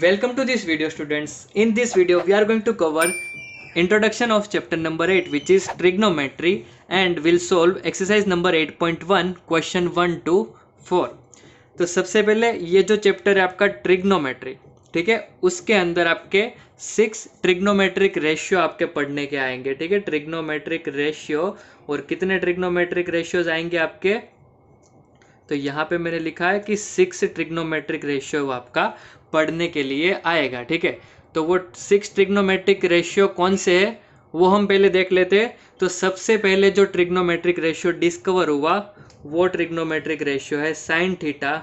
Welcome to this video, students. In this video we are going to cover introduction of chapter number 8, which is trigonometry, and will solve exercise number 8.1 question 1 to 4. तो सबसे पहले ये जो chapter है आपका trigonometry, ठीक है, उसके अंदर आपके 6 ट्रिग्नोमेट्रिक रेशियो आपके पढ़ने के आएंगे, ठीक है। ट्रिग्नोमेट्रिक रेशियो, और कितने ट्रिग्नोमेट्रिक रेशियोज आएंगे आपके, तो यहाँ पे मैंने लिखा है कि 6 ट्रिग्नोमेट्रिक रेशियो आपका पढ़ने के लिए आएगा, ठीक है। तो वो 6 ट्रिग्नोमेट्रिक रेशियो कौन से है वो हम पहले देख लेते हैं। तो सबसे पहले जो ट्रिग्नोमेट्रिक रेशियो डिस्कवर हुआ वो ट्रिग्नोमेट्रिक रेशियो है साइन थीटा,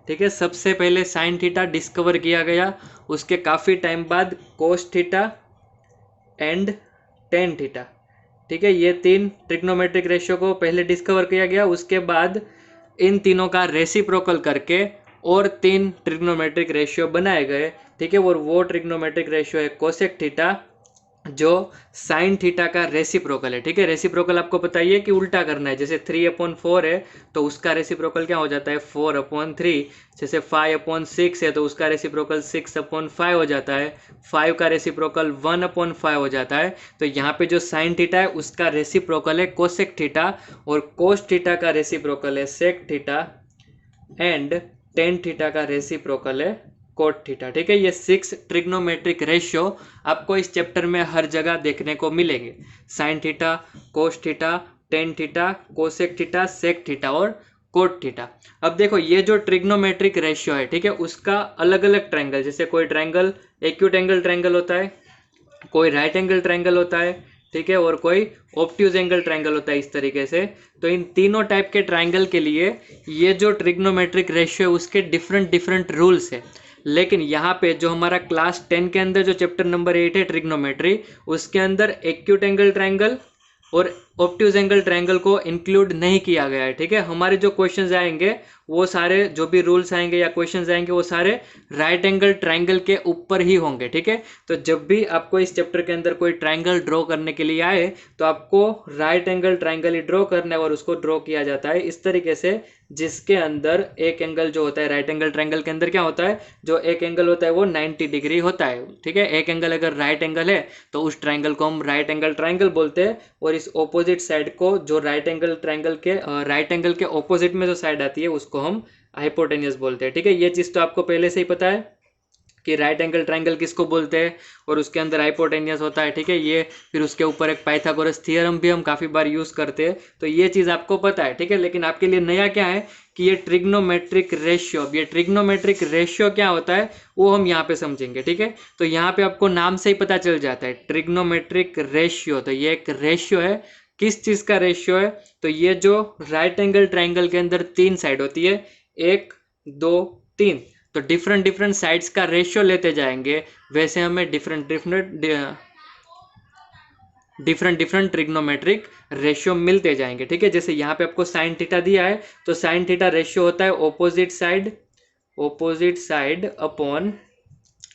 ठीक है। सबसे पहले साइन थीटा डिस्कवर किया गया, उसके काफ़ी टाइम बाद cos theta and tan theta, ठीक है। ये 3 ट्रिग्नोमेट्रिक रेशियो को पहले डिस्कवर किया गया, उसके बाद इन तीनों का रेसिप्रोकल करके और 3 ट्रिग्नोमेट्रिक रेशियो बनाए गए, ठीक है। और वो ट्रिग्नोमेट्रिक रेशियो है कोसेक थीटा जो साइन थीटा का रेसिप्रोकल है, ठीक है। रेसिप्रोकल आपको पता ही है कि उल्टा करना है। जैसे 3/4 है तो उसका रेसिप्रोकल क्या हो जाता है 4/3। जैसे 5/6 है तो उसका रेसिप्रोकल 6/5 हो जाता है। 5 का रेसिप्रोकल 1/5 हो जाता है। तो यहाँ पे जो साइन थीटा है उसका रेसिप्रोकल है कोसेक थीटा, और कोस थीटा का रेसिप्रोकल है sec theta, and tan theta का रेसिप्रोकल है कोट थीटा, ठीक है। ये 6 ट्रिग्नोमेट्रिक रेशियो आपको इस चैप्टर में हर जगह देखने को मिलेंगे। Sine theta, cos theta, tan theta, cosec theta, sec theta और कोट थीटा। अब देखो ये जो ट्रिग्नोमेट्रिक रेशियो है, ठीक है, उसका अलग अलग ट्रायंगल, जैसे कोई ट्रायंगल एक्यूट एंगल ट्रायंगल होता है, कोई राइट एंगल ट्रायंगल होता है, ठीक है, और कोई ऑब्ट्यूज एंगल ट्रायंगल होता है, इस तरीके से। तो इन तीनों टाइप के ट्रायंगल के लिए ये जो ट्रिग्नोमेट्रिक रेशियो है उसके डिफरेंट रूल्स है। लेकिन यहाँ पे जो हमारा क्लास 10 के अंदर जो चैप्टर नंबर 8 है ट्रिग्नोमेट्री, उसके अंदर एक्यूट एंगल ट्रायंगल और ऑब्ट्यूज एंगल ट्रायंगल को इंक्लूड नहीं किया गया है, ठीक है। हमारे जो क्वेश्चंस आएंगे वो सारे, जो भी रूल्स आएंगे या क्वेश्चंस आएंगे, वो सारे राइट एंगल ट्रायंगल के ऊपर ही होंगे, ठीक है। तो जब भी आपको इस चैप्टर के अंदर कोई ट्रायंगल ड्रॉ करने के लिए आए तो आपको राइट एंगल ट्रायंगल ही ड्रॉ करना है, और उसको ड्रॉ किया जाता है इस तरीके से, जिसके अंदर एक एंगल जो होता है राइट एंगल ट्रायंगल के अंदर क्या होता है, जो एक एंगल होता है वो 90 डिग्री होता है, ठीक है। एक एंगल अगर राइट एंगल है तो उस ट्रायंगल को हम राइट एंगल ट्रायंगल बोलते हैं, और इस ऑपोजिट साइड को, जो राइट एंगल ट्रायंगल के राइट एंगल के ऑपोजिट में जो साइड आती है उसको हम हाइपोटेन्यूस बोलते हैं, ठीक है। ये चीज़ तो आपको पहले से ही पता है कि राइट एंगल ट्रायंगल किसको बोलते हैं और उसके अंदर हाइपोटेन्यूस होता है, ठीक है। ये फिर उसके ऊपर एक पाइथागोरस थ्योरम भी हम काफ़ी बार यूज़ करते हैं, तो ये चीज़ आपको पता है, ठीक है। लेकिन आपके लिए नया क्या है कि ये ट्रिग्नोमेट्रिक रेशियो, ये ट्रिग्नोमेट्रिक रेशियो क्या होता है वो हम यहाँ पे समझेंगे, ठीक है। तो यहाँ पे आपको नाम से ही पता चल जाता है ट्रिग्नोमेट्रिक रेशियो। तो ये एक रेशियो है, किस चीज़ का रेशियो है, तो ये जो राइट एंगल ट्रायंगल के अंदर 3 साइड होती है, 1 2 3, तो डिफरेंट साइड्स का रेशियो लेते जाएंगे, वैसे हमें डिफरेंट ट्रिग्नोमेट्रिक रेशियो मिलते जाएंगे, ठीक है। जैसे यहाँ पे आपको साइन थीटा दिया है, तो साइन थीटा रेशियो होता है ऑपोजिट साइड अपॉन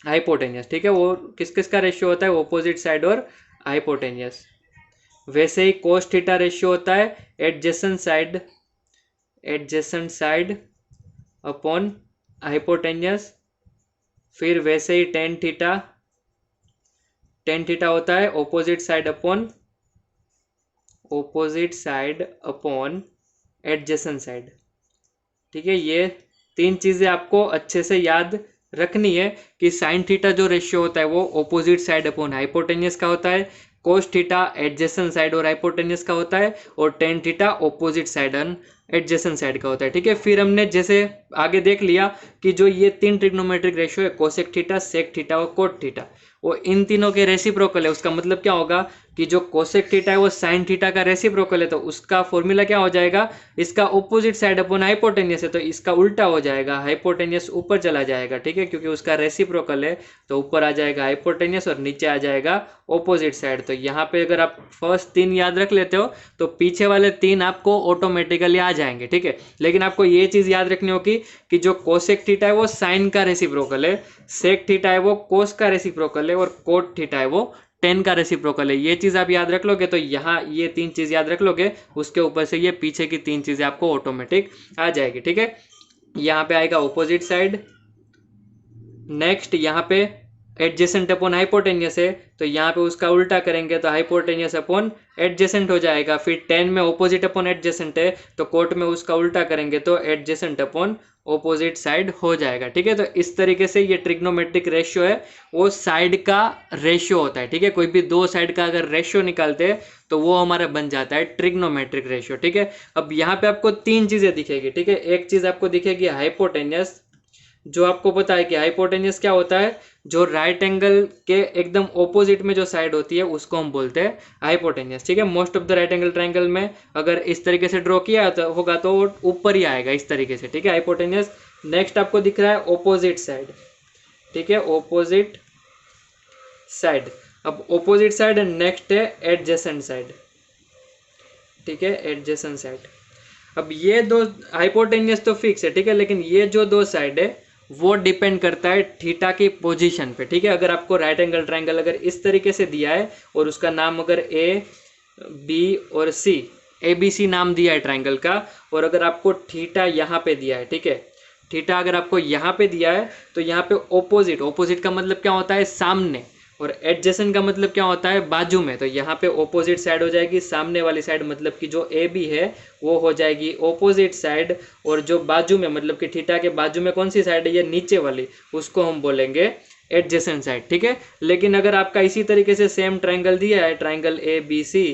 हाइपोटेन्यूस, ठीक है। वो किस का रेशियो होता है, ऑपोजिट साइड और हाइपोटेन्यूस। वैसे ही कोस थीटा रेशियो होता है एडजेसेंट साइड अपॉन हाइपोटेन्यूस। फिर वैसे ही टेन थीटा होता है opposite side upon adjacent side, ठीक है। ये 3 चीज़ें आपको अच्छे से याद रखनी है कि साइन थीटा जो रेशियो होता है वो ऑपोजिट साइड अपॉन हाइपोटेन्यूस का होता है, कोस थीटा एडजेसेंट साइड और हाइपोटेन्यूस का होता है, और tan theta opposite side and adjacent side का होता है, ठीक है। फिर हमने जैसे आगे देख लिया कि जो ये 3 ट्रिग्नोमेट्रिक रेशियो है कोसेक थीटा, सेक थीटा और कोट थीटा, वो इन तीनों के रेसिप्रोकल है। उसका मतलब क्या होगा कि जो कोसेक थीटा है वो साइन थीटा का रेसिप्रोकल है, तो उसका फॉर्मूला क्या हो जाएगा, इसका ऑपोजिट साइड अपॉन हाइपोटेन्यूस है, तो इसका उल्टा हो जाएगा, हाइपोटेन्यूस ऊपर चला जाएगा, ठीक है, क्योंकि उसका रेसिप्रोकल है। तो ऊपर आ जाएगा हाइपोटेन्यूस और नीचे आ जाएगा ऑपोजिट साइड। तो यहाँ पे अगर आप फर्स्ट 3 याद रख लेते हो तो पीछे वाले 3 आपको ऑटोमेटिकली आ जाएंगे, ठीक है। लेकिन आपको ये चीज़ याद रखनी होगी कि जो कोसेक थीटा है वो साइन का रेसिप्रोकल है, सेक थीटा है वो कोस का रेसिप्रोकल है, और कोट थीटा है वो टेन का रेसिप्रोकल है। ये चीज़ आप याद रख लोगे तो यहाँ ये 3 चीज़ याद रख लोगे, उसके ऊपर से ये पीछे की 3 चीज़ें आपको ऑटोमेटिक आ जाएगी, ठीक है। यहाँ पे आएगा ऑपोजिट साइड, नेक्स्ट यहाँ पे एडजेसेंट अपॉन हाइपोटेनियस है, तो यहाँ पे उसका उल्टा करेंगे तो हाइपोटेनियस अपॉन एडजेसेंट हो जाएगा। फिर टेन में ऑपोजिट अपॉन एडजेसेंट है, तो कोट में उसका उल्टा करेंगे तो एडजेसेंट अपॉन ऑपोजिट साइड हो जाएगा। ठीक है, तो इस तरीके से ये ट्रिग्नोमेट्रिक रेशियो है, वो साइड का रेशियो होता है। ठीक है, कोई भी दो साइड का अगर रेशियो निकालते हैं तो वो हमारा बन जाता है ट्रिग्नोमेट्रिक रेशियो। ठीक है, अब यहाँ पे आपको तीन चीजें दिखेगी। ठीक है, एक चीज आपको दिखेगी हाइपोटेनियस, जो आपको पता है कि हाइपोटेनियस क्या होता है, जो राइट एंगल के एकदम ऑपोजिट में जो साइड होती है उसको हम बोलते हैं हाइपोटेनियस। ठीक है, most of the right angle triangle में अगर इस तरीके से ड्रॉ किया होगा तो वो ऊपर ही आएगा इस तरीके से। ठीक है, हाइपोटेनियस। नेक्स्ट आपको दिख रहा है ऑपोजिट साइड। ठीक है, ऑपोजिट साइड। अब ऑपोजिट साइड नेक्स्ट है एडजेसेंट साइड। ठीक है, एडजेसेंट साइड। अब ये दो, हाइपोटेनियस तो फिक्स है। ठीक है, लेकिन ये जो दो साइड है वो डिपेंड करता है थीटा की पोजीशन पे। ठीक है, अगर आपको राइट एंगल ट्रायंगल अगर इस तरीके से दिया है और उसका नाम अगर ए बी और सी, ए बी सी नाम दिया है ट्रायंगल का, और अगर आपको थीटा यहाँ पे दिया है, ठीक है, थीटा अगर आपको यहाँ पे दिया है तो यहाँ पे ऑपोजिट, ऑपोजिट का मतलब क्या होता है, सामने, और एडजेसेंट का मतलब क्या होता है, बाजू में। तो यहाँ पे ऑपोजिट साइड हो जाएगी सामने वाली साइड, मतलब कि जो ए बी है वो हो जाएगी ऑपोजिट साइड, और जो बाजू में मतलब कि थीटा के बाजू में कौन सी साइड है, ये नीचे वाली, उसको हम बोलेंगे एडजेसेंट साइड। ठीक है, लेकिन अगर आपका इसी तरीके से सेम ट्राइंगल दिया है, ट्राइंगल ए बी सी,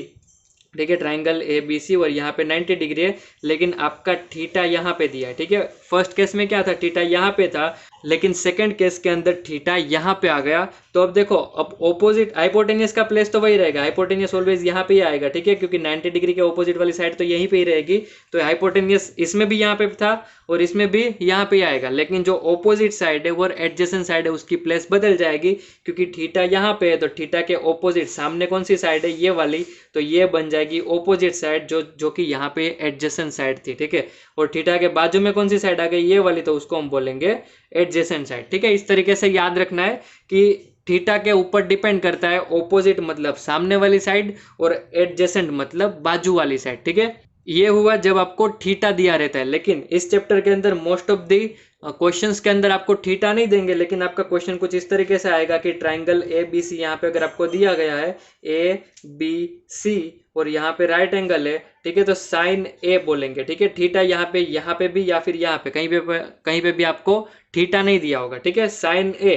ठीक है, ट्राइंगल ए बी सी, और यहाँ पे 90 डिग्री है, लेकिन आपका थीटा यहाँ पे दिया है। ठीक है, फर्स्ट केस में क्या था, थीटा यहाँ पे था, लेकिन सेकंड केस के अंदर थीटा यहाँ पे आ गया। तो अब देखो, अब ऑपोजिट, हाइपोटेनियस का प्लेस तो वही रहेगा, हाइपोटेनियस ऑलवेज यहाँ पे ही आएगा। ठीक है, क्योंकि 90 डिग्री के ऑपोजिट वाली साइड तो यहीं पे ही रहेगी, तो हाइपोटेनियस इसमें भी यहाँ पे था और इसमें भी यहाँ पे आएगा। लेकिन जो ऑपोजिट साइड है वो एडजेसेंट साइड है, उसकी प्लेस बदल जाएगी, क्योंकि थीटा यहाँ पे है, तो थीटा के ऑपोजिट सामने कौन सी साइड है, ये वाली, तो ये बन जाएगी ऑपोजिट साइड, जो कि यहाँ पे एडजेसेंट साइड थी। ठीक है, और थीटा के बाजू में कौन सी साइड आ गई, ये वाली, तो उसको हम बोलेंगे एडजेसेंट साइड। ठीक है, इस तरीके से याद रखना है कि थीटा के ऊपर डिपेंड करता है, ऑपोजिट मतलब सामने वाली साइड और एडजेसेंट मतलब बाजू वाली साइड। ठीक है, ये हुआ जब आपको थीटा दिया रहता है। लेकिन इस चैप्टर के अंदर मोस्ट ऑफ दी क्वेश्चंस के अंदर आपको थीटा नहीं देंगे, लेकिन आपका क्वेश्चन कुछ इस तरीके से आएगा कि ट्राइंगल ए बी सी, यहाँ पे अगर आपको दिया गया है ए बी सी और यहाँ पे राइट एंगल है, ठीक है, तो साइन ए बोलेंगे। ठीक है, थीटा यहाँ पे भी, या फिर यहाँ पे कहीं पे भी आपको थीटा नहीं दिया होगा। ठीक है, साइन ए,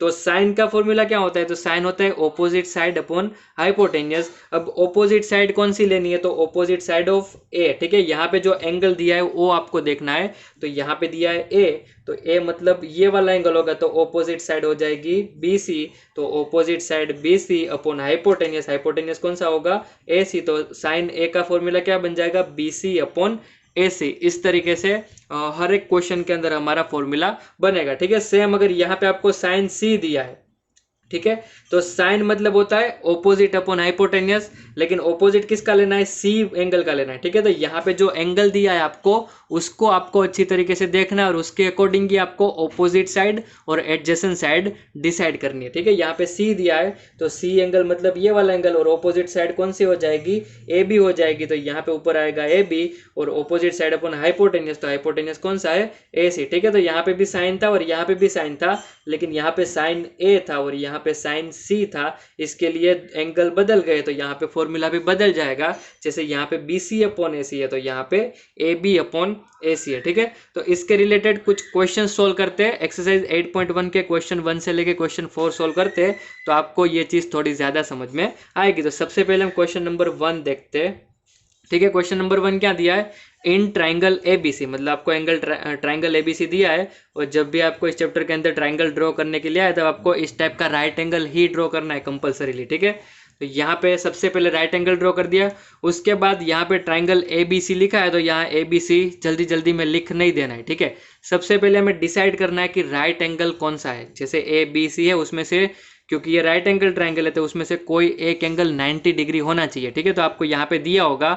तो साइन का फॉर्मूला क्या होता है, तो साइन होता है ऑपोजिट साइड अपॉन हाइपोटेनियस। अब ऑपोजिट साइड कौन सी लेनी है, तो ऑपोजिट साइड ऑफ ए। ठीक है, यहाँ पे जो एंगल दिया है वो आपको देखना है, तो यहाँ पे दिया है ए, तो ए मतलब ये वाला एंगल होगा, तो ऑपोजिट साइड हो जाएगी बी सी, तो opposite side B C upon hypotenuse, hypotenuse कौन सा होगा, ए सी, तो साइन ए का फॉर्मूला क्या बन जाएगा, बी सी अपॉन ए सी। इस तरीके से हर एक क्वेश्चन के अंदर हमारा फॉर्मूला बनेगा। ठीक है, सेम अगर यहाँ पे आपको साइन सी दिया है, ठीक है, तो साइन मतलब होता है ऑपोजिट अपॉन हाइपोटेनियस, लेकिन ऑपोजिट किसका लेना है, सी एंगल का लेना है। ठीक है, तो यहाँ पे जो एंगल दिया है आपको, उसको आपको अच्छी तरीके से देखना है और उसके अकॉर्डिंग ही आपको ऑपोजिट साइड और एडजेसेंट साइड डिसाइड करनी है। ठीक है, यहाँ पे सी दिया है, तो सी एंगल मतलब ये वाला एंगल, और ऑपोजिट साइड कौन सी हो जाएगी, ए बी हो जाएगी, तो यहाँ पे ऊपर आएगा ए बी, और ऑपोजिट साइड अपॉन हाइपोटेनियस, तो हाइपोटेनियस कौन सा है, ए सी। ठीक है, तो यहाँ पे भी साइन था और यहाँ पे भी साइन था, लेकिन यहाँ पे साइन ए था और यहाँ पे साइन सी था, इसके लिए एंगल बदल गए, तो यहाँ पे फॉर्मूला भी बदल जाएगा। जैसे यहाँ पे बी सी अपॉन ए सी है, तो यहाँ पे ए बी अपॉन ए सी है। ठीक है, तो इसके रिलेटेड कुछ क्वेश्चन सोल्व करते हैं। एक्सरसाइज 8.1 के क्वेश्चन 1 से लेके क्वेश्चन 4 सोल्व करते हैं, तो आपको ये चीज थोड़ी ज्यादा समझ में आएगी। तो सबसे पहले हम क्वेश्चन नंबर 1 देखते हैं। ठीक है, क्वेश्चन नंबर 1 क्या दिया है, इन ट्राइंगल एबीसी, मतलब आपको एंगल ट्राइंगल एबीसी दिया है, और जब भी आपको इस चैप्टर के अंदर ट्राइंगल ड्रॉ करने के लिए आए, तब आपको इस टाइप का राइट एंगल ही ड्रॉ करना है कंपलसरीली। ठीक है, तो यहाँ पे सबसे पहले राइट एंगल ड्रॉ कर दिया, उसके बाद यहाँ पे ट्राइंगल एबीसी लिखा है, तो यहाँ एबीसी जल्दी जल्दी में लिख नहीं देना है। ठीक है, सबसे पहले हमें डिसाइड करना है कि राइट एंगल कौन सा है। जैसे ए बी सी है, उसमें से, क्योंकि ये राइट एंगल ट्राइंगल है, तो उसमें से कोई एक एंगल 90 डिग्री होना चाहिए। ठीक है, तो आपको यहाँ पे दिया होगा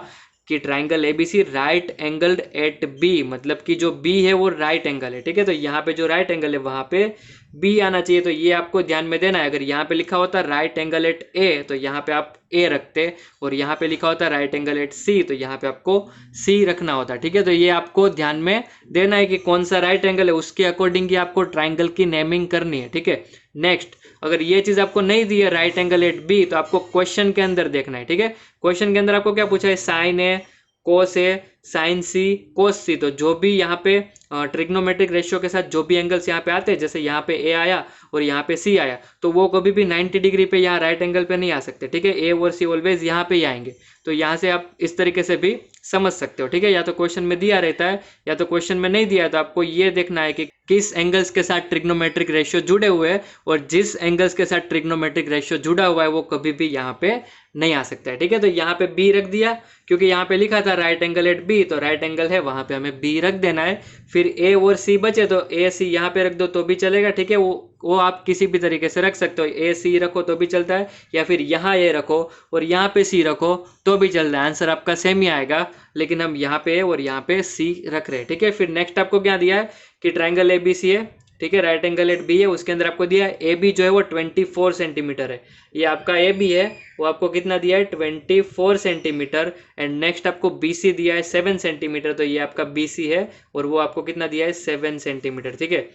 कि triangle ABC right angled at B, मतलब कि जो बी है वो राइट एंगल है। ठीक है, तो यहाँ पे जो राइट एंगल है वहां पे बी आना चाहिए, तो ये आपको ध्यान में देना है। अगर यहाँ पे लिखा होता राइट एंगल एट ए तो यहाँ पे आप ए रखते, और यहाँ पे लिखा होता राइट एंगल एट सी तो यहाँ पे आपको सी रखना होता। ठीक है, तो ये आपको ध्यान में देना है कि कौन सा राइट एंगल है, उसके अकॉर्डिंग ही आपको ट्राइंगल की नेमिंग करनी है। ठीक है, नेक्स्ट अगर ये चीज आपको नहीं दी है राइट एंगल एट बी तो आपको क्वेश्चन के अंदर देखना है। ठीक है, क्वेश्चन के अंदर आपको क्या पूछा है, साइन ए, कोस ए, साइन सी, कोस सी। तो जो भी यहाँ पे ट्रिग्नोमेट्रिक रेशियो के साथ जो भी एंगल्स यहाँ पे आते हैं, जैसे यहाँ पे ए आया और यहाँ पे सी आया, तो वो कभी भी 90 डिग्री पे यहाँ राइट एंगल पे नहीं आ सकते। ठीक है, ए और सी ऑलवेज यहाँ पे ही आएंगे। तो यहाँ से आप इस तरीके से भी समझ सकते हो। ठीक है, या तो क्वेश्चन में दिया रहता है या तो क्वेश्चन में नहीं दिया है, तो आपको ये देखना है कि किस एंगल्स के साथ ट्रिग्नोमेट्रिक रेशियो जुड़े हुए हैं, और जिस एंगल्स के साथ ट्रिग्नोमेट्रिक रेशियो जुड़ा हुआ है वो कभी भी यहाँ पे नहीं आ सकता है। ठीक है, तो यहाँ पे बी रख दिया क्योंकि यहाँ पे लिखा था राइट एंगल एट बी, तो राइट एंगल है वहां पे हमें बी रख देना है। फिर ए और सी बचे तो ए सी यहाँ पे रख दो तो भी चलेगा। ठीक है, वो आप किसी भी तरीके से रख सकते हो, ए सी रखो तो भी चलता है, या फिर यहाँ ए रखो और यहाँ पे सी रखो तो भी चलता है, आंसर आपका सेम ही आएगा। लेकिन हम यहाँ पे ए और यहाँ पे सी रख रहे हैं। ठीक है, फिर नेक्स्ट आपको क्या दिया है कि ट्राइंगल ए बी सी है। ठीक है, राइट एंगल एट बी है, उसके अंदर आपको दिया है ए बी जो है वो 24 सेंटीमीटर है। ये आपका ए बी है, वो आपको कितना दिया है 24 सेंटीमीटर। एंड नेक्स्ट आपको बी सी दिया है 7 सेंटीमीटर, तो ये आपका बी सी है और वो आपको कितना दिया है 7 सेंटीमीटर। ठीक है,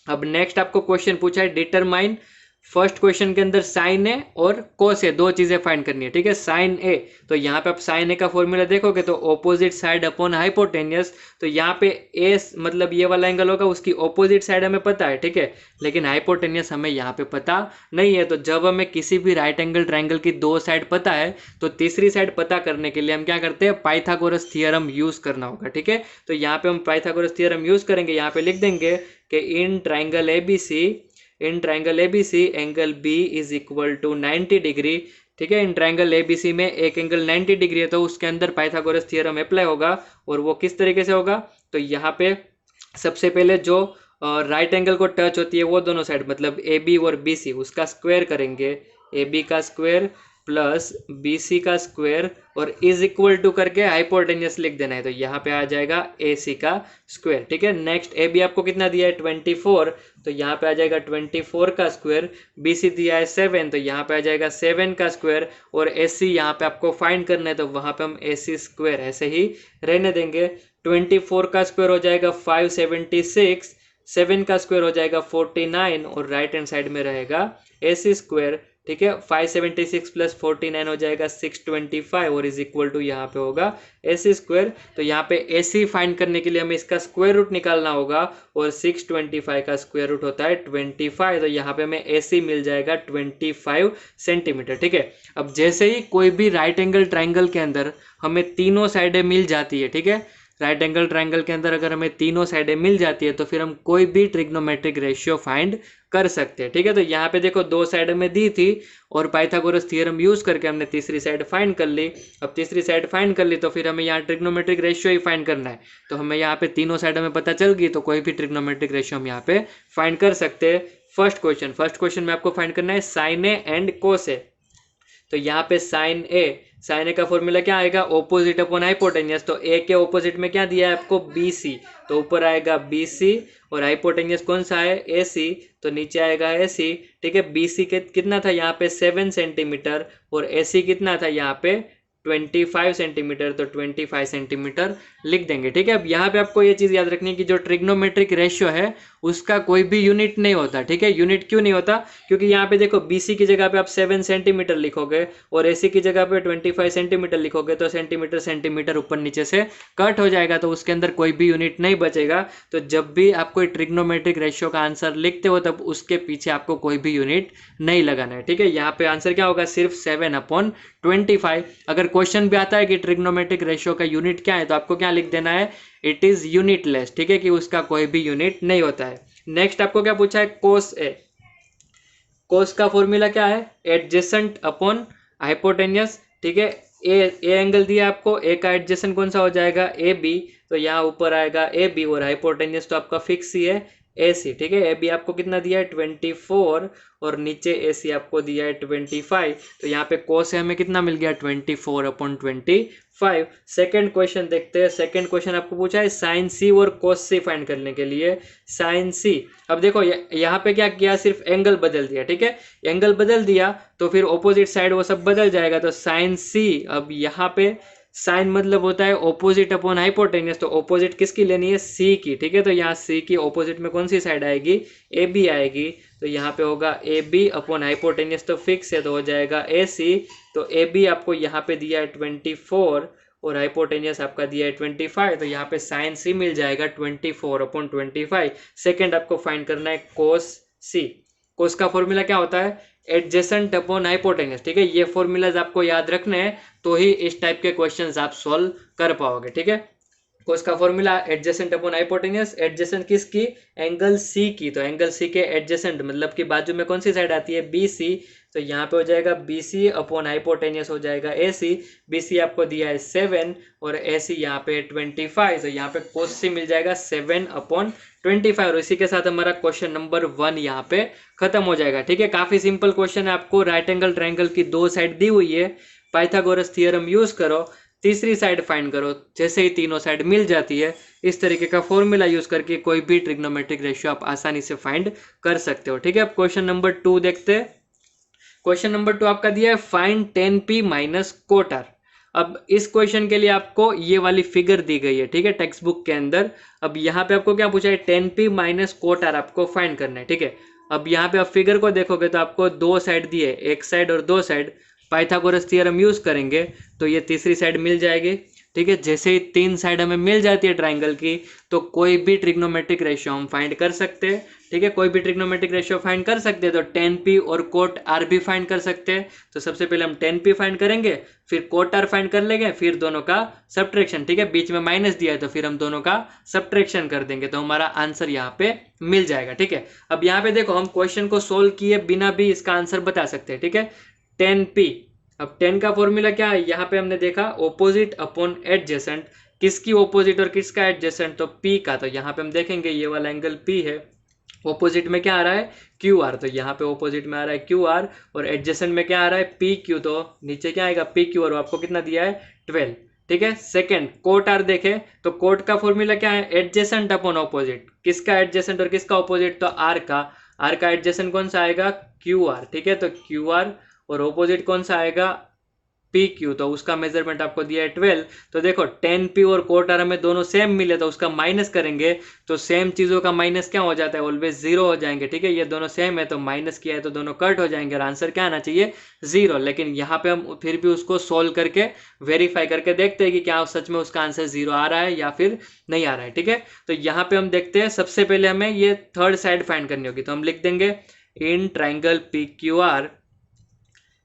अब नेक्स्ट आपको क्वेश्चन पूछा है डिटरमाइन। फर्स्ट क्वेश्चन के अंदर साइन ए और कोस ए दो चीजें फाइंड करनी है। ठीक है, साइन ए, तो यहाँ पे आप साइन ए का फॉर्मूला देखोगे तो ऑपोजिट साइड अपॉन हाइपोटेनियस, तो यहाँ पे ए मतलब ये वाला एंगल होगा, उसकी ऑपोजिट साइड हमें पता है। ठीक है, लेकिन हाइपोटेनियस हमें यहाँ पे पता नहीं है। तो जब हमें किसी भी राइट एंगल ट्राइंगल की दो साइड पता है तो तीसरी साइड पता करने के लिए हम क्या करते हैं, पाइथागोरस थ्योरम यूज करना होगा। ठीक है, तो यहाँ पे हम पाइथागोरस थ्योरम यूज करेंगे। यहाँ पे लिख देंगे कि in triangle ABC angle B is equal to 90 degree. ठीक है, इन ट्राइंगल एबीसी में एक एंगल 90 डिग्री है, तो उसके अंदर पाइथागोरस थ्योरम अप्लाई होगा। और वो किस तरीके से होगा, तो यहाँ पे सबसे पहले जो राइट एंगल को टच होती है वो दोनों साइड, मतलब ए बी और बी सी, उसका स्क्वायर करेंगे, ए बी का स्क्वायर प्लस बी सी का स्क्वायर और इज इक्वल टू करके हाइपोटेनियस लिख देना है। तो यहाँ पे आ जाएगा ए सी का स्क्वायर। ठीक है, नेक्स्ट ए बी आपको कितना दिया है 24, तो यहाँ पे आ जाएगा 24 का स्क्वायर। बी सी दिया है 7, तो यहाँ पे आ जाएगा 7 का स्क्वायर। और ए सी यहाँ पे आपको फाइंड करना है, तो वहाँ पे हम ए सी स्क्वायर ऐसे ही रहने देंगे। 24 का स्क्वायर हो जाएगा 576, 7 का स्क्वायर हो जाएगा 49 और राइट हैंड साइड में रहेगा ए सी स्क्वायर। ठीक है, 576 प्लस 49 हो जाएगा 625 और इज इक्वल टू यहाँ पे होगा ए सी स्क्वायर। तो यहाँ पे ए सी फाइंड करने के लिए हमें इसका स्क्वायर रूट निकालना होगा, और 625 का स्क्वायर रूट होता है 25, तो यहाँ पे हमें ए सी मिल जाएगा 25 सेंटीमीटर। ठीक है, अब जैसे ही कोई भी राइट एंगल ट्राइंगल के अंदर हमें तीनों साइडें मिल जाती है, ठीक है, राइट एंगल ट्राइंगल के अंदर अगर हमें तीनों साइडें मिल जाती है तो फिर हम कोई भी ट्रिग्नोमेट्रिक रेशियो फाइंड कर सकते हैं। ठीक है, तो यहाँ पे देखो दो साइड में दी थी और पाइथागोरस थ्योरम यूज करके हमने तीसरी साइड फाइंड कर ली। अब तीसरी साइड फाइंड कर ली तो फिर हमें यहाँ ट्रिग्नोमेट्रिक रेशियो ही फाइंड करना है। तो हमें यहाँ पे तीनों साइड हमें पता चल गई, तो कोई भी ट्रिग्नोमेट्रिक रेशियो हम यहाँ पे फाइंड कर सकते हैं। फर्स्ट क्वेश्चन में आपको फाइंड करना है साइन ए एंड कोस ए। तो यहाँ पे साइन ए का फॉर्मूला क्या आएगा, ऑपोजिट अपॉन हाइपोटेनियस। तो ए के ऑपोजिट में क्या दिया है आपको, बी सी, तो ऊपर आएगा बी सी और हाइपोटेनियस कौन सा है, ए सी, तो नीचे आएगा ए सी। ठीक है, बी सी के कितना था यहाँ पे 7 सेंटीमीटर और ए सी कितना था यहाँ पे 25 सेंटीमीटर, तो 25 सेंटीमीटर लिख देंगे। ठीक है, अब यहाँ पे आपको ये चीज़ याद रखनी है कि जो ट्रिग्नोमेट्रिक रेशियो है उसका कोई भी यूनिट नहीं होता। ठीक है, यूनिट क्यों नहीं होता, क्योंकि यहाँ पे देखो BC की जगह पे आप 7 सेंटीमीटर लिखोगे और AC की जगह पे 25 सेंटीमीटर लिखोगे तो सेंटीमीटर ऊपर नीचे से कट हो जाएगा, तो उसके अंदर कोई भी यूनिट नहीं बचेगा। तो जब भी आप कोई ट्रिग्नोमेट्रिक रेशियो का आंसर लिखते हो तब उसके पीछे आपको कोई भी यूनिट नहीं लगाना है। ठीक है, यहाँ पे आंसर क्या होगा, सिर्फ 7/25। अगर क्वेश्चन भी आता है कि ट्रिग्नोमेट्रिक रेशियो का यूनिट क्या है तो आपको क्या लिख देना है, इट इज यूनिटलेस। ठीक है, कि उसका कोई भी यूनिट नहीं होता है। नेक्स्ट आपको क्या पूछा है, कोस ए। कोस का फॉर्मूला क्या है, एडजेसेंट अपॉन हाइपोटेनियस। ठीक है, ए एंगल दिया आपको, ए का एडजेसेंट कौन सा हो जाएगा, ए बी, तो यहाँ ऊपर आएगा ए बी और हाइपोटेनियस तो आपका फिक्स ही है AC, ठीक है। AB आपको कितना दिया है 24 और नीचे AC आपको दिया है 25, तो यहाँ पे cos से हमें कितना मिल गया 24/25। सेकेंड क्वेश्चन देखते हैं। सेकेंड क्वेश्चन आपको पूछा है साइन C और cos C फाइंड करने के लिए साइन C। अब देखो यहाँ पे क्या किया, सिर्फ एंगल बदल दिया, ठीक है। एंगल बदल दिया तो फिर ऑपोजिट साइड वो सब बदल जाएगा, तो साइन C। अब यहाँ पे साइन मतलब होता है ऑपोजिट अपॉन हाइपोटेन्यूस, तो ऑपोजिट किसकी लेनी है, सी की, ठीक है। तो यहाँ सी की ऑपोजिट में कौन सी साइड आएगी, ए बी आएगी, तो यहाँ पे होगा ए बी अपॉन हाइपोटेन्यूस तो फिक्स है, तो हो जाएगा ए सी। तो ए बी आपको यहाँ पे दिया है 24 और हाइपोटेन्यूस आपका दिया है 25, तो यहाँ पे साइन सी मिल जाएगा 24/25। सेकेंड आपको फाइंड करना है कोस सी। कोस का फॉर्मूला क्या होता है, एडजेसेंट अपॉन हाइपोटेन्यूस, ठीक है। ये फॉर्मूलाज आपको याद रखने हैं तो ही इस टाइप के क्वेश्चंस आप सॉल्व कर पाओगे, ठीक है। कोस का formula adjacent upon hypotenuse, adjacent किसकी, एंगल सी की, तो एंगल सी के एडजेसेंट मतलब कि बाजू में कौन सी साइड आती है, बी सी, तो यहाँ पे हो जाएगा बी सी अपॉन हाइपोटेन्यूस हो जाएगा ए सी। बी सी आपको दिया है 7 और ए सी यहाँ पे 25, तो यहाँ पे कोस सी मिल जाएगा 7/25, और इसी के साथ हमारा क्वेश्चन नंबर 1 यहाँ पे खत्म हो जाएगा, ठीक है। काफी सिंपल क्वेश्चन है। आपको राइट एंगल ट्रायंगल की दो साइड दी हुई है, पाइथागोरस थ्योरम यूज करो, तीसरी साइड फाइंड करो, जैसे ही तीनों साइड मिल जाती है इस तरीके का फॉर्मूला यूज करके कोई भी ट्रिग्नोमेट्रिक रेशियो आप आसानी से फाइंड कर सकते हो, ठीक है। अब क्वेश्चन नंबर 2 देखते हैं। क्वेश्चन नंबर 2 आपका दिया है find tan p minus cot r। अब इस क्वेश्चन के लिए आपको ये वाली फिगर दी गई है, ठीक है, टेक्स्ट बुक के अंदर। अब यहाँ पे आपको क्या पूछा है, tan p minus cot r आपको फाइंड करना है, ठीक है। अब यहाँ पे आप फिगर को देखोगे तो आपको दो साइड दिए, एक साइड और दो साइड, पाइथागोरस थ्योरम यूज करेंगे तो ये तीसरी साइड मिल जाएगी, ठीक है। जैसे ही तीन साइड हमें मिल जाती है ट्राइंगल की तो कोई भी ट्रिग्नोमेट्रिक रेशियो हम फाइंड कर सकते हैं, ठीक है। कोई भी ट्रिग्नोमेट्रिक रेशियो फाइंड कर सकते हैं, तो tan p और कोट r भी फाइंड कर सकते हैं। तो सबसे पहले हम tan p फाइंड करेंगे, फिर कोट r फाइंड कर लेंगे, फिर दोनों का सब्ट्रैक्शन, ठीक है। बीच में माइनस दिया है तो फिर हम दोनों का सब्ट्रैक्शन कर देंगे, तो हमारा आंसर यहाँ पे मिल जाएगा, ठीक है। अब यहाँ पे देखो हम क्वेश्चन को सोल्व किए बिना भी इसका आंसर बता सकते हैं, ठीक है। tan p, अब tan का फॉर्मूला क्या है, यहाँ पे हमने देखा ऑपोजिट अपॉन एडजेसेंट, किसकी ऑपोजिट और किसका एडजेसेंट, तो P का। तो यहाँ पे हम देखेंगे ये वाला एंगल P है, ऑपोजिट में क्या आ रहा है QR, तो यहाँ पे ऑपोजिट में आ रहा है QR, और एडजेसेंट में क्या आ रहा है PQ, तो नीचे क्या आएगा PQ, और आपको कितना दिया है 12, ठीक है। सेकंड कोट R देखे तो कोट का फॉर्मूला क्या है, एडजेसेंट अपॉन ऑपोजिट, किसका एडजेसेंट और किसका ऑपोजिट, तो R का एडजेसेंट कौन सा आएगा QR, ठीक है। तो QR और ऑपोजिट कौन सा आएगा PQ, तो उसका मेजरमेंट आपको दिया है 12। तो देखो tan P और कोट R हमें दोनों सेम मिले तो उसका माइनस करेंगे तो सेम चीजों का माइनस क्या हो जाता है, ऑलवेज 0 हो जाएंगे, ठीक है। ये दोनों सेम है तो माइनस किया है तो दोनों कट हो जाएंगे और आंसर क्या आना चाहिए 0। लेकिन यहाँ पे हम फिर भी उसको सोल्व करके वेरीफाई करके देखते हैं कि क्या सच में उसका आंसर 0 आ रहा है या फिर नहीं आ रहा है, ठीक है। तो यहाँ पे हम देखते हैं, सबसे पहले हमें ये थर्ड साइड फाइंड करनी होगी, तो हम लिख देंगे in triangle PQR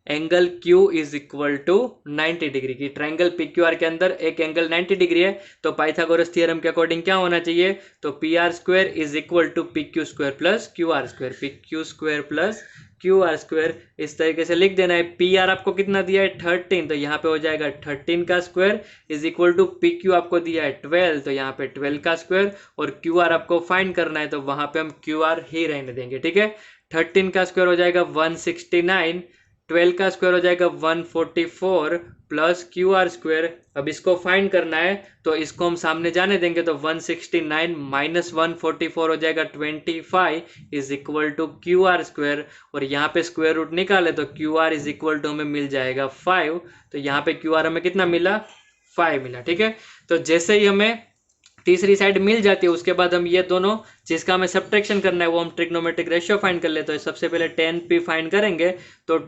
angle Q is equal to 90 degree की। ट्राइंगल PQR के अंदर एक एंगल 90 डिग्री है, तो पाइथागोरस थ्योरम के अकॉर्डिंग क्या होना चाहिए, तो PR² is equal to PQ² plus QR², PQ² plus QR², इस तरीके से लिख देना है। PR आपको कितना दिया है 13, तो यहाँ पे हो जाएगा 13 का square is equal to PQ आपको दिया है 12, तो यहाँ पे 12 का स्क्वायर, और QR आपको फाइंड करना है तो वहां पे हम QR ही रहने देंगे, ठीक है। 13 का स्क्वायर हो जाएगा 169, 12 का स्क्वायर हो जाएगा 144 प्लस QR²। अब इसको फाइंड करना है तो इसको हम सामने जाने देंगे, तो 169 माइनस 144 हो जाएगा 25 इज इक्वल टू QR², और यहाँ पे स्क्वायर रूट निकाले तो QR इज इक्वल टू हमें मिल जाएगा 5, तो यहाँ पे QR हमें कितना मिला 5 मिला, ठीक है। तो जैसे ही हमें तीसरी साइड मिल जाती है उसके बाद हम ये दोनों जिसका हमें सब्ट्रैक्शन करना है वो हम ट्रिग्नोमेट्रिक रेशियो फाइंड कर लेते हैं। तो सबसे पहले tan P फाइंड करेंगे, तो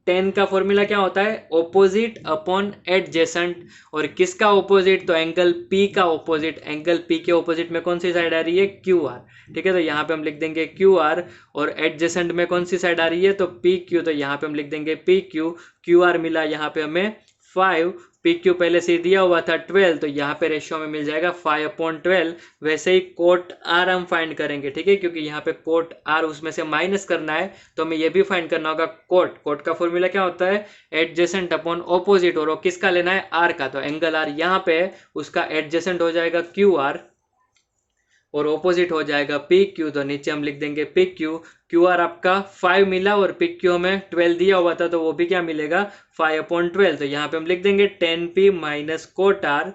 tan का फॉर्मूला क्या होता है, ऑपोजिट अपॉन एडजेसेंट, और किसका ऑपोजिट, तो एंगल P का ऑपोजिट, एंगल P के ऑपोजिट में कौन सी साइड आ रही है QR, ठीक है। तो यहाँ पे हम लिख देंगे QR, और एडजेसेंट में कौन सी साइड आ रही है, तो PQ, तो यहाँ पे हम लिख देंगे PQ। QR मिला यहाँ पे हमें 5, PQ पहले से दिया हुआ था 12, तो यहाँ पे रेशियो में मिल जाएगा 5/12। वैसे ही कोट R हम फाइंड करेंगे, ठीक है, क्योंकि यहाँ पे कोट R उसमें से माइनस करना है तो हमें ये भी फाइंड करना होगा कोट का फॉर्मूला क्या होता है, एडजेसेंट अपॉन ऑपोजिट, और वो किसका लेना है R का, तो एंगल R यहाँ पे उसका एडजेसेंट हो जाएगा QR, और ऑपोजिट हो जाएगा पी क्यू, तो नीचे हम लिख देंगे पी क्यू। क्यू आर आपका 5 मिला और पी क्यू हमें 12 दिया हुआ था, तो वो भी क्या मिलेगा 5/12। तो यहाँ पे हम लिख देंगे 10p minus cot R,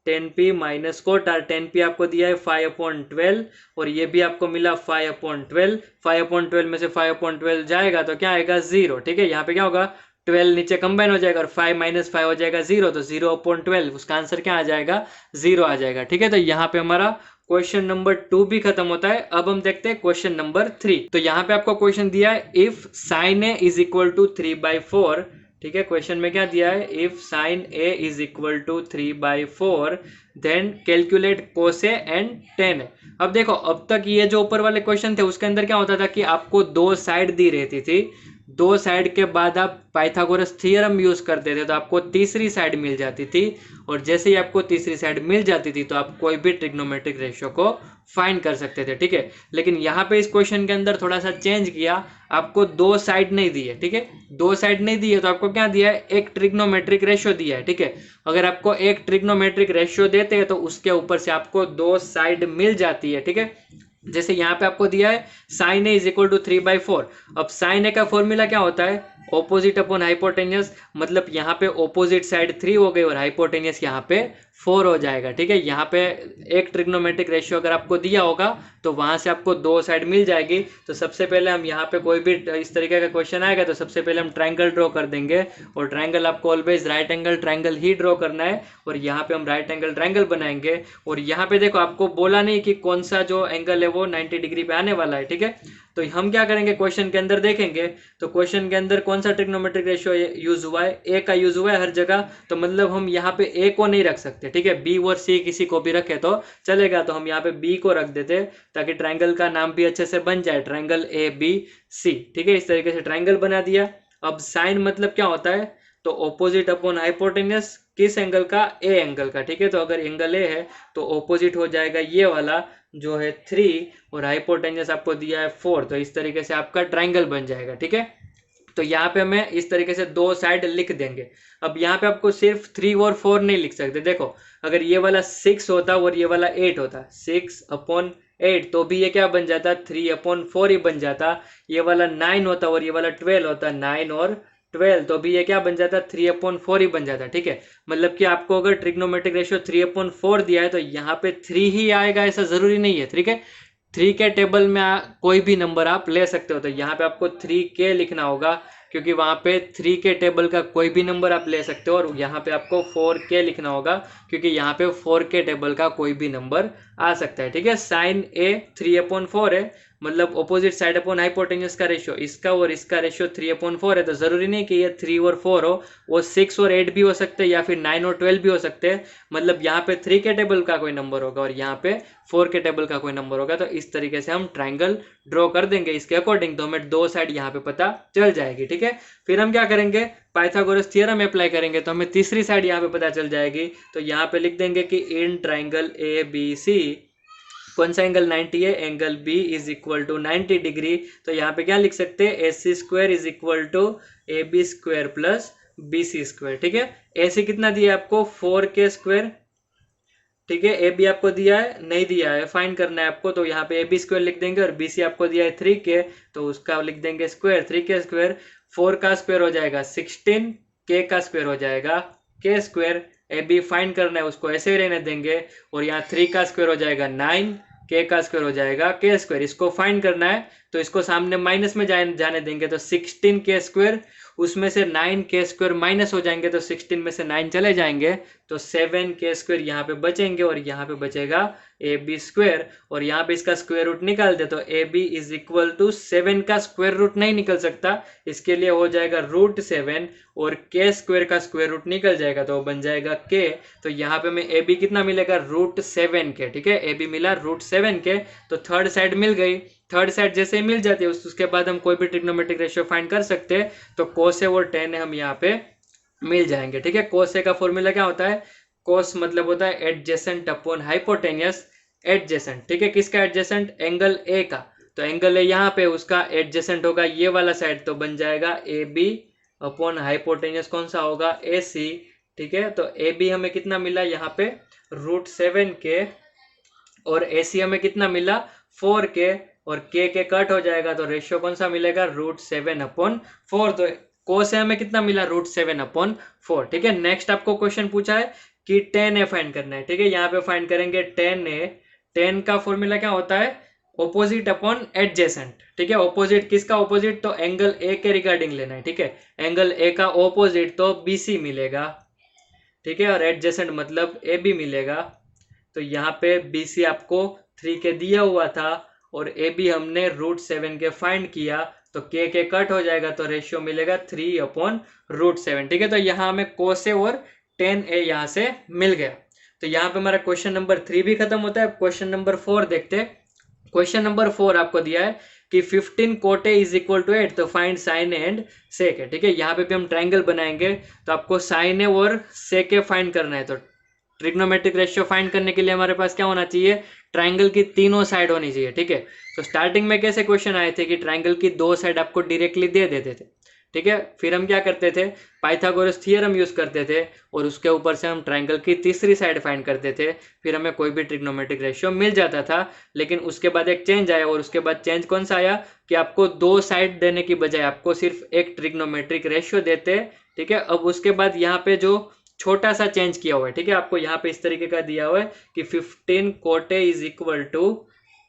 10p minus cot R. 10p आपको दिया है 5/12 और ये भी आपको मिला 5/12। 5/12 में से 5/12 जाएगा तो क्या आएगा 0। ठीक है, यहाँ पे क्या होगा 12 नीचे कंबाइन हो जाएगा और 5 माइनस 5 हो जाएगा 0, तो 0/12 उसका आंसर क्या आ जाएगा 0 आ जाएगा। ठीक है, तो यहाँ पे हमारा क्वेश्चन नंबर 2 भी खत्म होता है। अब हम देखते हैं क्वेश्चन नंबर 3। तो यहाँ पे आपको क्वेश्चन दिया है if sine A is equal to 3/4। ठीक है, क्वेश्चन में क्या दिया है, if sine A is equal to 3/4 then calculate cos A and tan A. अब देखो, अब तक ये जो ऊपर वाले क्वेश्चन थे उसके अंदर क्या होता था कि आपको दो साइड दी रहती थी, दो साइड के बाद आप पाइथागोरस थ्योरम यूज करते थे तो आपको तीसरी साइड मिल जाती थी, और जैसे ही आपको तीसरी साइड मिल जाती थी तो आप कोई भी ट्रिग्नोमेट्रिक रेशियो को फाइंड कर सकते थे। ठीक है, लेकिन यहाँ पे इस क्वेश्चन के अंदर थोड़ा सा चेंज किया, आपको दो साइड नहीं दी है। ठीक है, दो साइड नहीं दी है तो आपको क्या दिया है, एक ट्रिग्नोमेट्रिक रेशियो दिया है। ठीक है, अगर आपको एक ट्रिग्नोमेट्रिक रेशियो देते हैं तो उसके ऊपर से आपको दो साइड मिल जाती है। ठीक है, जैसे यहाँ पे आपको दिया है sine A is equal to 3/4। अब साइन ए का फॉर्मूला क्या होता है, ऑपोजिट अपॉन हाइपोटेनियस, मतलब यहाँ पे ऑपोजिट साइड 3 हो गई और हाइपोटेनियस यहाँ पे 4 हो जाएगा। ठीक है, यहाँ पे एक ट्रिग्नोमेट्रिक रेशियो अगर आपको दिया होगा तो वहां से आपको दो साइड मिल जाएगी। तो सबसे पहले हम यहाँ पे कोई भी इस तरीके का क्वेश्चन आएगा तो सबसे पहले हम ट्राइंगल ड्रॉ कर देंगे, और ट्राइंगल आपको ऑलवेज राइट एंगल ट्राइंगल ही ड्रॉ करना है, और यहाँ पे हम राइट एंगल ट्राइंगल बनाएंगे। और यहाँ पे देखो, आपको बोला नहीं कि कौन सा जो एंगल है वो 90 डिग्री पे आने वाला है। ठीक है, तो हम क्या करेंगे, क्वेश्चन के अंदर देखेंगे तो क्वेश्चन के अंदर कौन सा ट्रिग्नोमेट्रिक रेशियो यूज हुआ है, ए का यूज हुआ है हर जगह, तो मतलब हम यहाँ पे ए को नहीं रख सकते। ठीक है, बी और सी किसी को भी रखे तो चलेगा, तो हम यहाँ पे बी को रख देते ताकि ट्राइंगल का नाम भी अच्छे से बन जाए, ट्राइंगल ए बी सी। ठीक है, इस तरीके से ट्राइंगल बना दिया। अब साइन मतलब क्या होता है, तो ऑपोजिट अपॉन हाइपोटेनियस, किस एंगल का, ए एंगल का। ठीक है, तो अगर एंगल ए है तो ऑपोजिट हो जाएगा ये वाला जो है 3 और हाइपोटेनियस आपको दिया है 4, तो इस तरीके से आपका ट्राइंगल बन जाएगा। ठीक है, तो यहाँ पे हमें इस तरीके से दो साइड लिख देंगे। अब यहाँ पे आपको सिर्फ 3 और 4 नहीं लिख सकते। देखो, अगर ये वाला 6 होता और ये वाला 8 होता, 6/8, तो भी ये क्या बन जाता 3/4 ही बन जाता। ये वाला 9 होता और ये वाला 12 होता, 9 और 12, तो भी ये क्या बन जाता 3/4 ही बन जाता। ठीक है, मतलब कि आपको अगर ट्रिग्नोमेट्रिक रेशियो 3/4 दिया है तो यहाँ पे 3 ही आएगा ऐसा जरूरी नहीं है। ठीक है, 3 के टेबल में कोई भी नंबर आप ले सकते हो, तो यहाँ पे आपको 3k लिखना होगा क्योंकि वहां पे 3 के टेबल का कोई भी नंबर आप ले सकते हो, और यहाँ पे आपको 4k लिखना होगा क्योंकि यहाँ पे 4 के टेबल का कोई भी नंबर आ सकता है। ठीक है, साइन ए 3/4 है, मतलब ऑपोजिट साइड अपॉन हाइपोटेन्यूज का रेशियो, इसका और इसका रेशियो 3/4 है, तो जरूरी नहीं कि ये 3 और 4 हो, वो 6 और 8 भी हो सकते हैं या फिर 9 और 12 भी हो सकते हैं। मतलब यहाँ पे 3 के टेबल का कोई नंबर होगा और यहाँ पे 4 के टेबल का कोई नंबर होगा, तो इस तरीके से हम ट्राइंगल ड्रॉ कर देंगे इसके अकॉर्डिंग, तो हमें दो साइड यहाँ पे पता चल जाएगी। ठीक है, फिर हम क्या करेंगे, पाइथागोरस थ्योरम अप्लाई करेंगे तो हमें तीसरी साइड यहाँ पे पता चल जाएगी। तो यहाँ पे लिख देंगे कि in triangle A B C कौन सा एंगल 90 है, angle B is equal to 90 degree. तो यहाँ पे क्या लिख सकते हैं, AC² is equal to AB² plus BC²। ठीक है, AC कितना दिया है आपको 4k²। ठीक है, AB आपको दिया है, नहीं दिया है, फाइंड करना है आपको, तो यहाँ पे AB² लिख देंगे, और BC आपको दिया है 3k तो उसका लिख देंगे स्क्वायर, 3k²। 4 का स्क्वायर हो जाएगा 16, k का स्क्वायर हो जाएगा k²। AB फाइंड करना है, उसको ऐसे ही रहने देंगे, और यहाँ 3 का स्क्वायर हो जाएगा 9, k का स्क्वायर हो जाएगा k²। इसको फाइंड करना है तो इसको सामने माइनस में जाने देंगे, तो 16k², उसमें से 9k² माइनस हो जाएंगे तो 16 में से 9 चले जाएंगे, तो 7k² यहाँ पे बचेंगे, और यहाँ पे बचेगा AB², और यहाँ पे इसका स्क्वायर रूट निकाल दे तो AB इज इक्वल टू 7 का स्क्वायर रूट नहीं निकल सकता, इसके लिए हो जाएगा √7, और k² का स्क्वायर रूट निकल जाएगा तो बन जाएगा k। तो यहाँ पे हमें AB कितना मिलेगा √7k। ठीक है, AB मिला √7k, तो थर्ड साइड मिल गई। थर्ड साइड जैसे ही मिल जाती है उसके बाद हम कोई भी ट्रिग्नोमेट्रिक रेशियो फाइंड कर सकते हैं, तो cos A और tan A हम यहाँ पे मिल जाएंगे। ठीक है, cos A का फॉर्मूला क्या होता है, cos मतलब होता है एडजेसेंट अपॉन हाइपोटेनियस, एडजेसेंट। ठीक है, किसका एडजेसेंट, एंगल A का, तो एंगल A यहाँ पे उसका एडजेसेंट होगा ये वाला साइड, तो बन जाएगा AB अपॉन हाइपोटेनियस कौन सा होगा AC। ठीक है, तो AB हमें कितना मिला यहाँ पे √7k और AC हमें कितना मिला 4k, और k कट हो जाएगा तो रेशियो कौन सा मिलेगा √7/4। तो को से हमें कितना मिला √7/4। ठीक है, नेक्स्ट आपको क्वेश्चन पूछा है कि tan a फाइंड करना है। ठीक है, यहाँ पे फाइंड करेंगे tan a। tan का फॉर्मूला क्या होता है ऑपोजिट अपॉन एडजेसेंट। ठीक है, ऑपोजिट किसका ऑपोजिट, तो एंगल ए के रिगार्डिंग लेना है। ठीक है, एंगल ए का ऑपोजिट तो BC मिलेगा। ठीक है, और एडजेसेंट मतलब AB मिलेगा। तो यहाँ पे BC आपको 3k दिया हुआ था और AB हमने √7 के फाइंड किया, तो k कट हो जाएगा तो रेशियो मिलेगा 3/√7। ठीक है, तो यहाँ हमें cos A और tan A यहाँ से मिल गया। तो यहाँ पे हमारा क्वेश्चन नंबर 3 भी खत्म होता है। क्वेश्चन नंबर 4 देखते हैं। क्वेश्चन नंबर 4 आपको दिया है कि 15 cot A = 8, तो find sin A and sec A। ठीक है, यहाँ पे भी हम ट्राइंगल बनाएंगे, तो आपको sin A और sec A फाइंड करना है। तो ट्रिग्नोमेट्रिक रेशियो फाइंड करने के लिए हमारे पास क्या होना चाहिए, ट्राइंगल की तीनों साइड होनी चाहिए। ठीक है, तो स्टार्टिंग में कैसे क्वेश्चन आए थे कि ट्राइंगल की 2 साइड आपको डायरेक्टली दे देते थे। ठीक है, फिर हम क्या करते थे, पाइथागोरस थ्योरम यूज करते थे और उसके ऊपर से हम ट्राइंगल की तीसरी साइड फाइंड करते थे, फिर हमें कोई भी ट्रिग्नोमेट्रिक रेशियो मिल जाता था। लेकिन उसके बाद एक चेंज आया, और उसके बाद चेंज कौन सा आया कि आपको 2 साइड देने की बजाय आपको सिर्फ एक ट्रिग्नोमेट्रिक रेशियो देते। ठीक है, अब उसके बाद यहाँ पे जो छोटा सा चेंज किया हुआ है। ठीक है, आपको यहाँ पे इस तरीके का दिया हुआ है कि 15 cot A =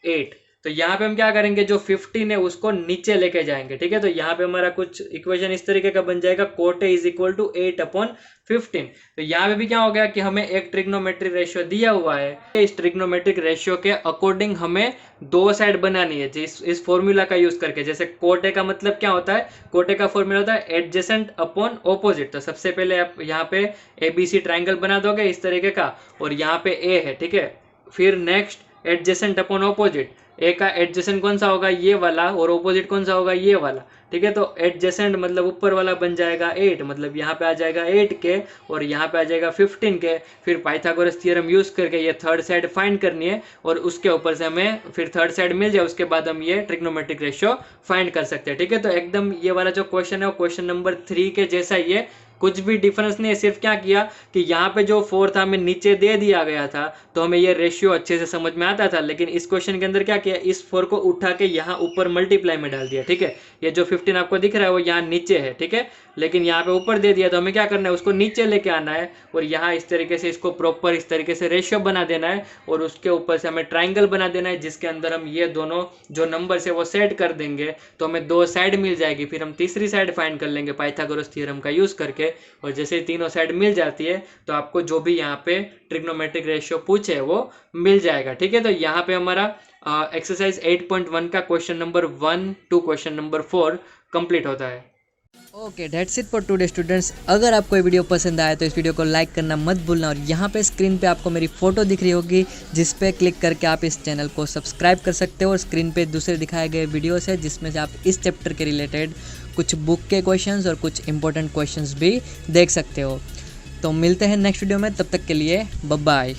8। तो यहाँ पे हम क्या करेंगे, जो 15 है उसको नीचे लेके जाएंगे। ठीक है, तो यहाँ पे हमारा कुछ इक्वेशन इस तरीके का बन जाएगा cot A = 8/15। तो यहाँ पे भी क्या हो गया कि हमें एक ट्रिग्नोमेट्रिक रेशियो दिया हुआ है, इस ट्रिग्नोमेट्रिक रेशियो के अकॉर्डिंग हमें 2 साइड बनानी है इस फॉर्मूला का यूज करके। जैसे cot A का मतलब क्या होता है, cot A का फॉर्मूला होता है एडजेसेंट अपॉन ऑपोजिट। तो सबसे पहले आप यहाँ पे ABC ट्राइंगल बना दोगे इस तरीके का, और यहाँ पे A है। ठीक है, फिर नेक्स्ट एडजेसेंट अपॉन ऑपोजिट, ए का एडजेसेंट कौन सा होगा ये वाला, और ऑपोजिट कौन सा होगा ये वाला। ठीक है, तो एडजेसेंट मतलब ऊपर वाला बन जाएगा 8, मतलब यहाँ पे आ जाएगा 8k और यहाँ पे आ जाएगा 15k। फिर पाइथागोरस थ्योरम यूज करके ये थर्ड साइड फाइंड करनी है, और उसके ऊपर से हमें फिर थर्ड साइड मिल जाए, उसके बाद हम ये ट्रिग्नोमेट्रिक रेशियो फाइंड कर सकते हैं। ठीक है, तो एकदम ये वाला जो क्वेश्चन है वो क्वेश्चन नंबर 3 के जैसा ही है, कुछ भी डिफरेंस नहीं है। सिर्फ क्या किया कि यहाँ पे जो 4 था हमें नीचे दे दिया गया था, तो हमें ये रेशियो अच्छे से समझ में आता था। लेकिन इस क्वेश्चन के अंदर क्या किया, इस 4 को उठा के यहाँ ऊपर मल्टीप्लाई में डाल दिया। ठीक है, ये जो 15 आपको दिख रहा है वो यहाँ नीचे है। ठीक है, लेकिन यहाँ पे ऊपर दे दिया, तो हमें क्या करना है, उसको नीचे लेके आना है और यहाँ इस तरीके से इसको प्रॉपर इस तरीके से रेशियो बना देना है, और उसके ऊपर से हमें ट्राइंगल बना देना है जिसके अंदर हम ये दोनों जो नंबर है वो सेट कर देंगे, तो हमें 2 साइड मिल जाएगी। फिर हम तीसरी साइड फाइंड कर लेंगे पाइथागोरस थ्योरम का यूज करके, और जैसे तीनों साइड मिल जाती है तो आपको जो भी यहाँ पे ट्रिग्नोमेट्रिक रेशियो पूछे वो मिल जाएगा। ठीक है, तो यहाँ पे हमारा एक्सरसाइज 8.1 का question number 1 to question number 4 complete होता है। Okay, that's it for today students. अगर आपको ये वीडियो पसंद आया तो इस वीडियो को लाइक करना मत भूलना, और यहाँ पे स्क्रीन पे आपको मेरी फोटो दिख रही होगी जिस पे क्लिक करके आप इस चैनल को सब्सक्राइब कर सकते हो, और स्क्रीन पे दूसरे दिखाए गए वीडियोस है जिसमें से आप इस चैप्टर के रिलेटेड कुछ बुक के क्वेश्चंस और कुछ इंपॉर्टेंट क्वेश्चंस भी देख सकते हो। तो मिलते हैं नेक्स्ट वीडियो में, तब तक के लिए बाय बाय।